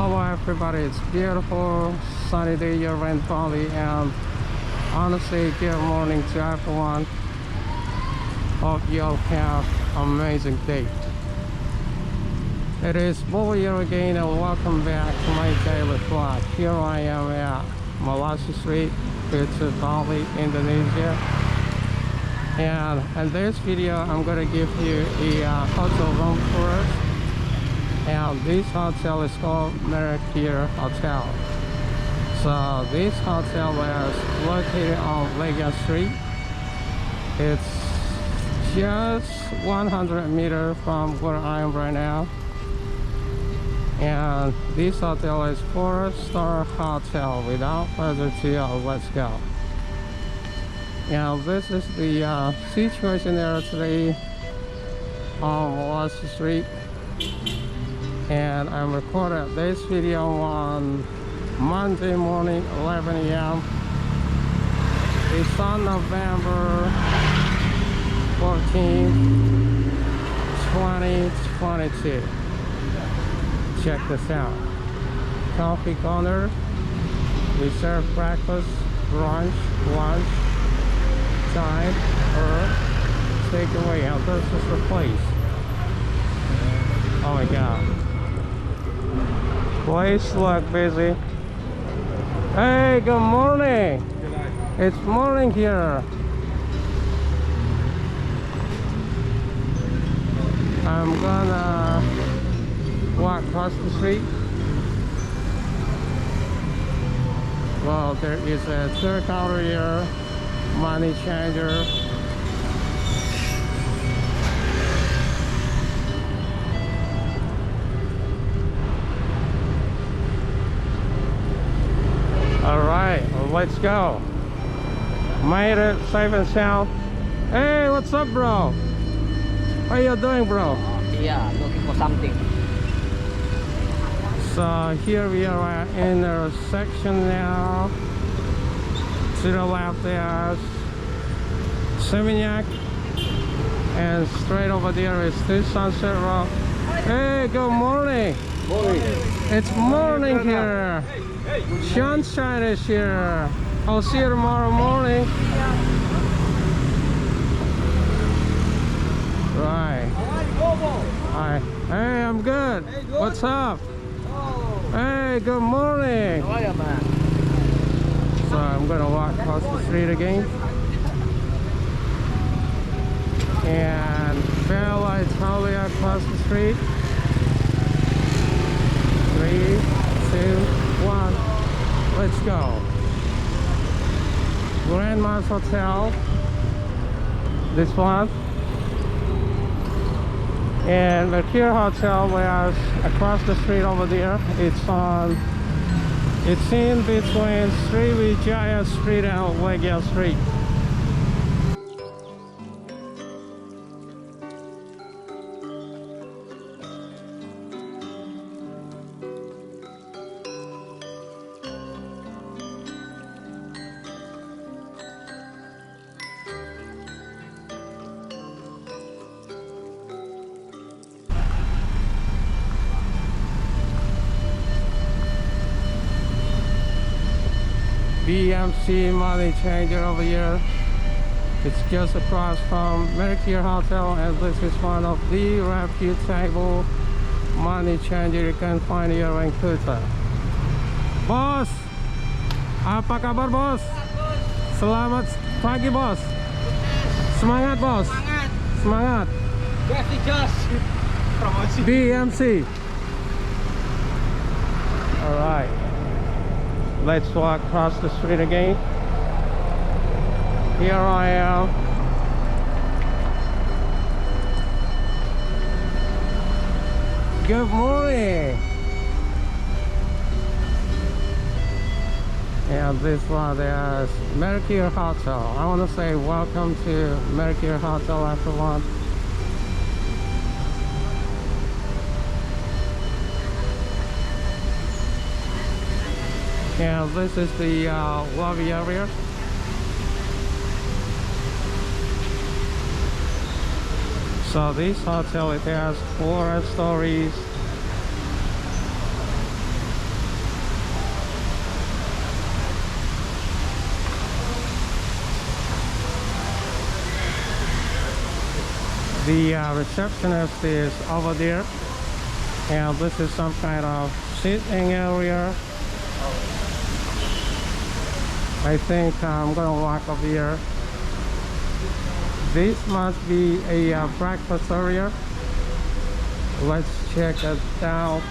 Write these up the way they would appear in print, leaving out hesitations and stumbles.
Hello everybody, it's beautiful sunny day here in Bali, and honestly good morning to everyone. Hope you all have an amazing day. It is Bobo here again, and welcome back to my daily vlog. Here I am at Mercury Street, Kuta Bali, Indonesia. And in this video I'm going to give you a hotel room tour. And this hotel is called Mercury Hotel. So this hotel is located on Legian Street. It's just 100 meters from where I am right now. And this hotel is 4-star hotel. Without further ado, let's go. And this is the situation there today on Mercury Street. And I'm recording this video on Monday morning, 11 a.m. It's on November 14th, 2022. Check this out. Coffee corner. We serve breakfast, brunch, lunch, time, or takeaway. And this is the place. Oh my god. Place look busy. Hey, good morning. It's morning here. I'm gonna walk across the street. Well, there is a third counter here, money changer. Alright, let's go. Made it safe and sound. Hey, what's up, bro? How you doing, bro? Yeah, looking for something. So here we are at intersection now. To the left there's Seminyak, and straight over there is this Sunset Road. Hey, good morning. Morning. It's morning here. Sunshine is here. I'll see you tomorrow morning. Right. Hi. Hey, I'm good. What's up? Hey, good morning. How are you, man? So I'm gonna walk across the street again. And bell lights totally across the street. 3, 2, 1. Let's go. Grandma's Hotel. This one. And Mercure Hotel was across the street over there. It's in between Sriwijaya Street and Legian Street. BMC money changer over here. It's just across from Mercury Hotel, and this is one of the reputable money changer you can find here in Kuta. Bos, apa kabar bos? Selamat pagi bos. Semangat bos. Semangat. BMC. All right. Let's walk across the street again. Here I am. Good morning. And this one is Mercury Hotel. I want to say welcome to Mercury Hotel, everyone. And this is the lobby area. So this hotel, it has 4 stories. The receptionist is over there, and this is some kind of sitting area. I think I'm gonna walk over here. This must be a breakfast area. Let's check it out.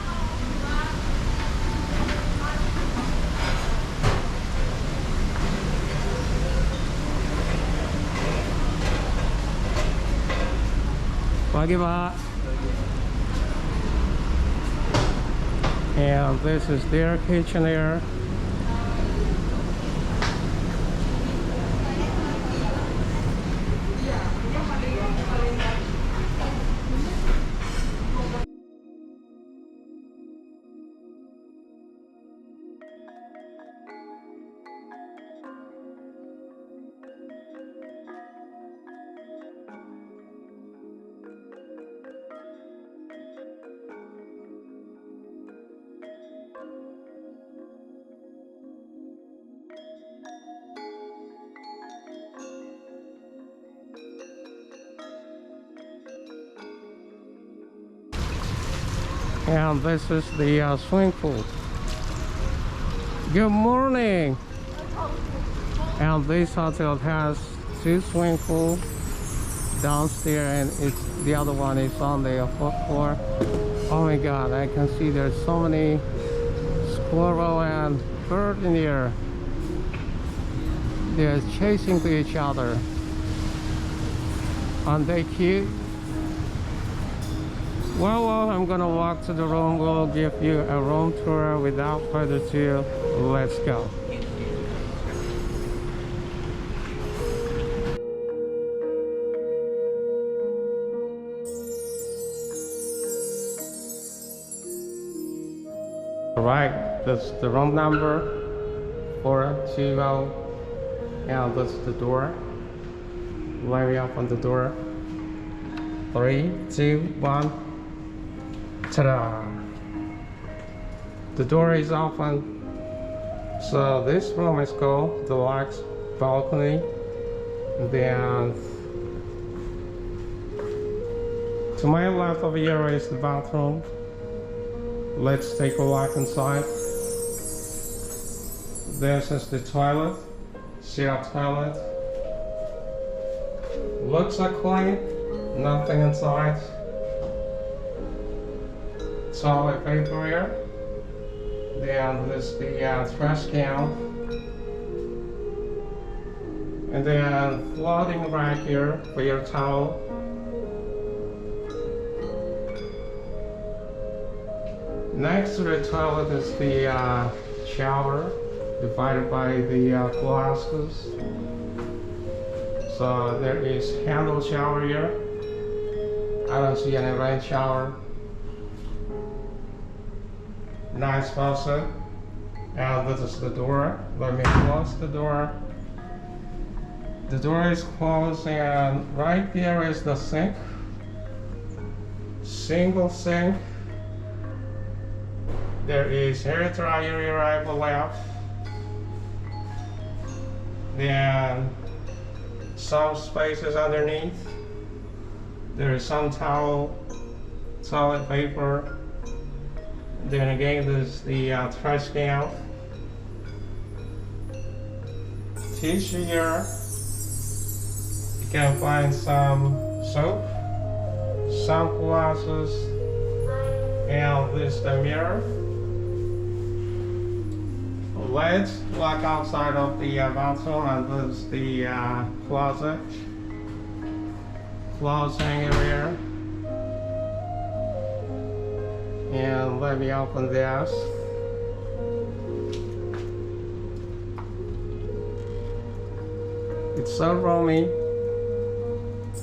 Pagi Pak. And this is their kitchen area. And this is the swimming pool. Good morning. And this hotel has 2 swimming pools downstairs, and the other one is on the 4th floor. Oh my god, I can see there's so many squirrel and bird in here. They're chasing to each other. Aren't they cute? Well, I'm gonna walk to the room. We'll give you a room tour. Without further ado, let's go. Alright, that's the room number 420, and that's the door. Let me open the door. 3, 2, 1. Ta-da! The door is open. So this room is called Deluxe balcony. Then to my left over here is the bathroom. Let's take a walk inside. This is the toilet. Shared toilet. Looks so clean. Nothing inside. Toilet paper here. Then there's the trash can. And then floating rack here for your towel. Next to the toilet is the shower, divided by the glasses. So there is handle shower here. I don't see any rain shower. Nice faucet. And this is the door. Let me close the door. The door is closed, and right there is the sink. Single sink. There is hair dryer here, I believe. Then some spaces underneath. There is some towel, toilet paper. Then again, there's the trash can. Tissue here. You can find some soap, sunglasses, and this is the mirror. Let's walk outside of the bathroom, and this is the closet. Clothes hanging here. And let me open this. It's so roomy.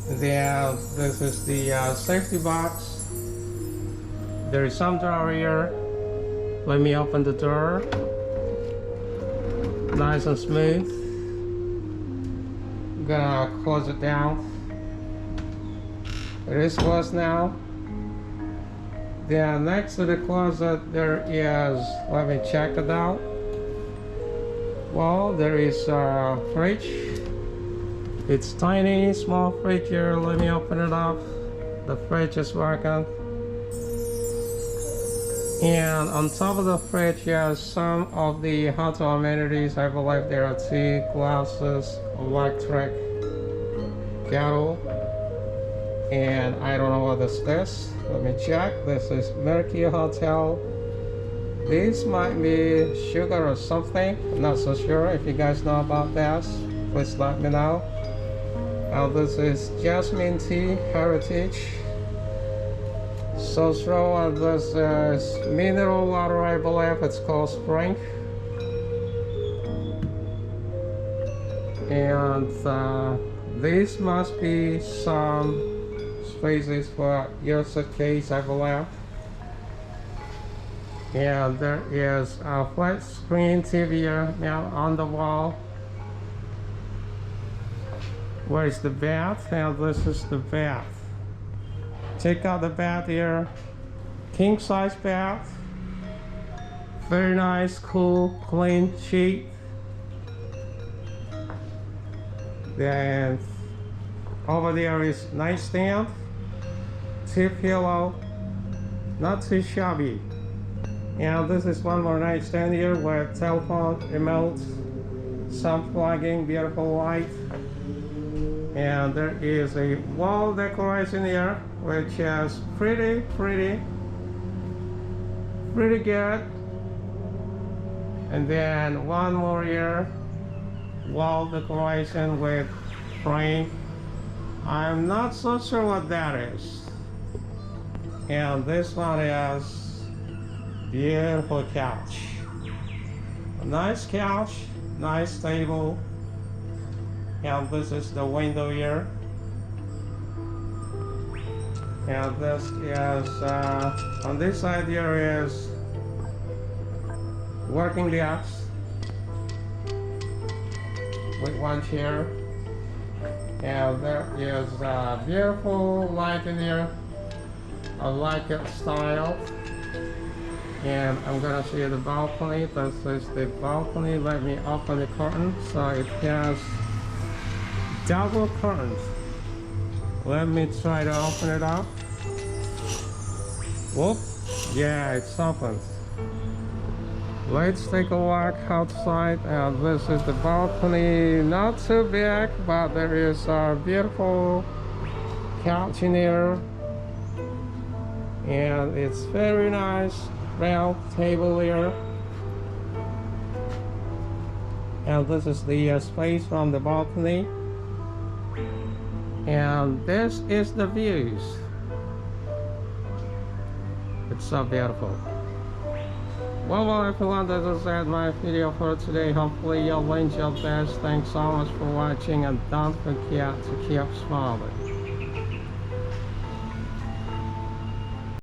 Then this is the safety box. There is some drawer here. Let me open the door. Nice and smooth. I'm gonna close it down. It is closed now. Then next to the closet there is, let me check it out. Well, there is a fridge. It's tiny, small fridge here. Let me open it up. The fridge is working. And on top of the fridge, you have some of the hotel amenities. I believe there are tea, glasses, electric kettle, and I don't know what this is. Let me check. This is Mercury Hotel. This might be sugar or something. I'm not so sure. If you guys know about this, please let me know. This is jasmine tea, heritage. So throw this is mineral water, I believe it's called spring. And these must be some spaces for your suitcase, I believe. And there is a flat screen TV now on the wall. Where is the bath? And this is the bath. Check out the bath here. King size bath. Very nice, cool, clean sheet. Then over there is nightstand, tip pillow, not too shabby. And this is one more nightstand here with telephone, remote, some plugging, beautiful light. And there is a wall decoration here, which is pretty good. And then one more here, wall decoration with frame. I'm not so sure what that is. And this one is beautiful couch. A nice couch, nice table. And this is the window here. And this is on this side here is working desk with one chair. And there is a beautiful light in here. I like it style. And I'm gonna show you the balcony. This is the balcony. Let me open the curtain. So it has double curtains. Let me try to open it up. Whoop. Yeah, it's open. Let's take a walk outside. And this is the balcony. Not too big, but there is a beautiful couch in here. And it's very nice. Round table here. And this is the space from the balcony. And this is the views. It's so beautiful. Well everyone, this is my video for today. Hopefully you'll enjoy this. Thanks so much for watching, and don't forget to keep smiling.